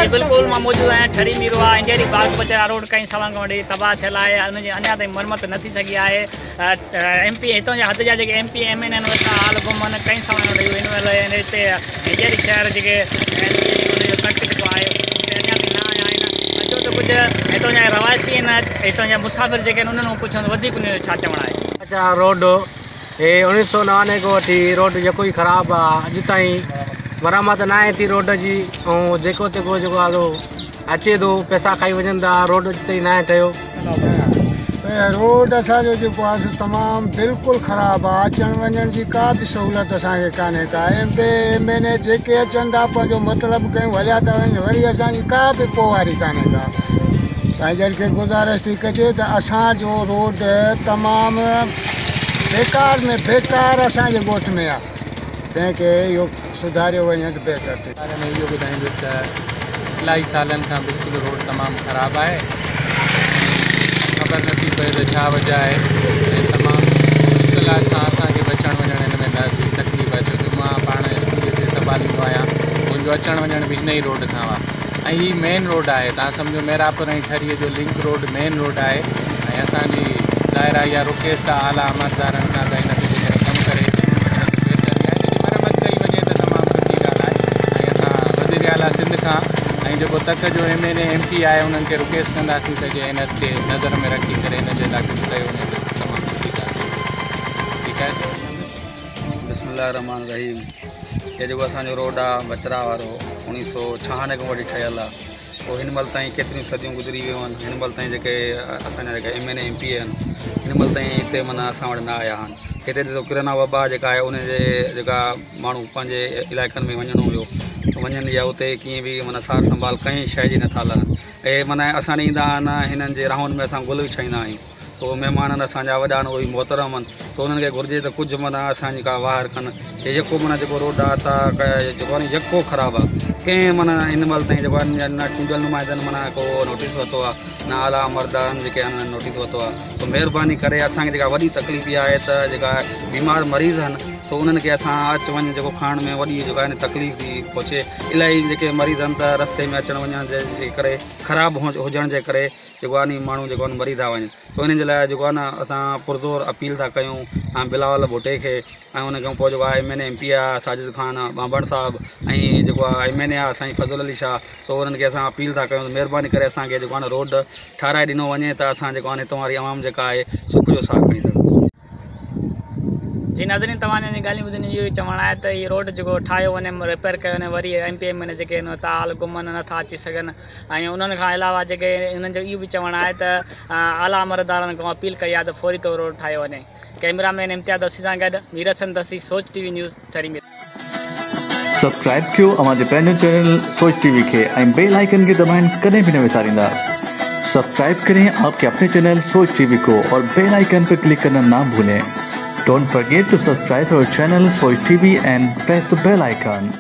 बिल्कुल मां मौजूद आहियां ठरी मीरवा इंडिया बाग बचारा रोड कई साल खां वठी तबाह थियल आहे। उनजी अञा ताईं मरम्मत न थी सघी आहे। MP हितां जा हद जा जेके MP MN आहिनि उहे हाल घुमनि कई साल खां वठी हिन महिल हिते इंडिया शहर जेके सड़क जेको आहे अञा ताईं न आया आहिनि। अचो त कुझु हितां जा रवासी आहिनि, हितां जा मुसाफ़िर जेके आहिनि उन्हनि खां पुछनि वधीक उनजो छा चवणु आहे। अच्छा, रोड 1999 खां वठी रोड जेको ई ख़राबु आहे, अॼु ताईं मरम्मत न आहे थी रोड जी। ऐं जेको अचे थो पैसा खाई वञनि था, रोड ताईं न आहे ठहियो। रोड असांजो जेको आहे तमामु बिल्कुलु ख़राबु आहे। अचण वञण जी का बि सहूलियत असांखे कान्हे का। MN जेके अचनि था पंहिंजो मतिलबु कयूं हलिया था वञनि, वरी असांजी का बि पोवारी कान्हे का। साईं जन खे गुज़ारिश थी कजे त असांजो रोड तमामु बेकार में बेकार असांजे ॻोठ में आहे, तंहिंखे इहो सुधारियो वञे त बहितर थिए। बारे में इहो ॿुधाईंदुसि त इलाही सालनि खां बिल्कुलु रोड तमामु ख़राबु आहे। ख़बर नथी पए त छा वजह आहे। तमामु मुश्किलात सां असांखे अचणु वञणु हिन में ॾाढी तकलीफ़ आहे, छो की मां पाण स्कूल ते संभालींदो आहियां। मुंहिंजो अचणु वञणु बि हिन ई रोड खां आहे ऐं हीअ मेन रोड आहे। तव्हां सम्झो मेरापुर ऐं ठरीअ जो लिंक रोड मेन रोड आहे। ऐं असांजी दायरा इहा रिक्वेस्ट आहे आला अमलदारनि खां त हिन ते जेकॾहिं कमु करे सिंध खां ऐं जेको तक जो MN MP आहे उन्हनि खे रिक्वेस्ट कंदासीं त जे हिन खे नज़र में रखी करे हिन जे लाइ कुझु कयो वञे त तमामु सुठी ॻाल्हि आहे। ठीकु आहे। बिस्मिल्लाह रहमान रहीम। इहो जेको असांजो रोड आहे बचरा वारो 1996 खां वठी ठहियलु आहे। पोइ हिन महिल ताईं केतिरियूं सदियूं गुज़री वियूं आहिनि। हिन महिल ताईं जेके असांजा जेके MN MP आहिनि हिन महिल ताईं हिते माना असां वटि न आया आहिनि। हिते ॾिसो किराना वबा जेका आहे उनजे जेका माण्हू पंहिंजे इलाइक़नि में वञिणो हुयो वञनि या उते कीअं बि माना सार संभाल कंहिं शइ जी नथा लहनि। ऐं माना असां ईंदा आहिनि हिननि जे राहुनि में असां गुल विछाईंदा आहियूं। तो महिमान असांजा वॾा आहिनि उहे मोहतरम आहिनि। सो उन्हनि खे घुरिजे त कुझु माना असांजी का वार कनि। हे जेको माना जेको रोड आहे त जेको आहे जेको ख़राबु आहे कंहिं माना हिन महिल ताईं जेको आहे न चूंडियल नुमाइंदनि माना को नोटिस वरितो आहे, न आला अमलदारनि जेके आहिनि नोटिस वरितो आहे। तो महिरबानी करे असांखे जेका वॾी तकलीफ़ इहा आहे त जेका बीमार मरीज़ आहिनि सो उन्हनि खे असां अचु वञु जेको खाइण में वॾी जेका आहे तकलीफ़ थी पहुचे। इलाही जेके मरीज़ आहिनि त रस्ते में अचण वञण जे करे ख़राबु हुजण जे करे जेको आहे माण्हू जेको आहे मरी था वञनि। तो हिन जे लाइ जेको आहे न असां पुरज़ोर अपील था कयूं ऐं बिलावल भुट्टे खे ऐं उन खां पोइ जेको आहे MN MP आहे साजिद ख़ान बांबण साहिबु ऐं जेको आहे MN आहे साईं फज़ल अली शाह। सो उन्हनि खे असां अपील था कयूं महिरबानी करे असांखे जेको आहे न रोड ठाराए ॾिनो वञे त असां जेको आहे हितां वारी आवाम जेका आहे सुख जो साह खणी सघूं। जी नाज़रीन, तव्हांजी ॻाल्हियूं ॿुधण इहो ई चवणु आहे त हीअ रोड जेको ठाहियो वञे रिपेयर कयो वञे, वरी MP MN जेके आहिनि ताल घुमनि नथा अची सघनि। ऐं उन्हनि खां अलावा जेके उन्हनि जो इहो बि चवणु आहे त आला अमलदारनि खां अपील कई आहे त फौरी तौर रोड ठाहियो वञे। कैमरामैन इम्तियाज़ दसी सां गॾु मीरत संदसी, सोच TV न्यूज़ ठरी में। सब्सक्राइब कयो असांजे पंहिंजे चैनल सोच TV खे ऐं बेल आइकन के दबाइण कॾहिं भी न विसारींदा। सब्सक्राइब करें आपके अपने चैनल सोच TV को और बेल आइकन पर क्लिक करना ना भूलें। Don't forget to subscribe our channel Soch TV and press the bell icon.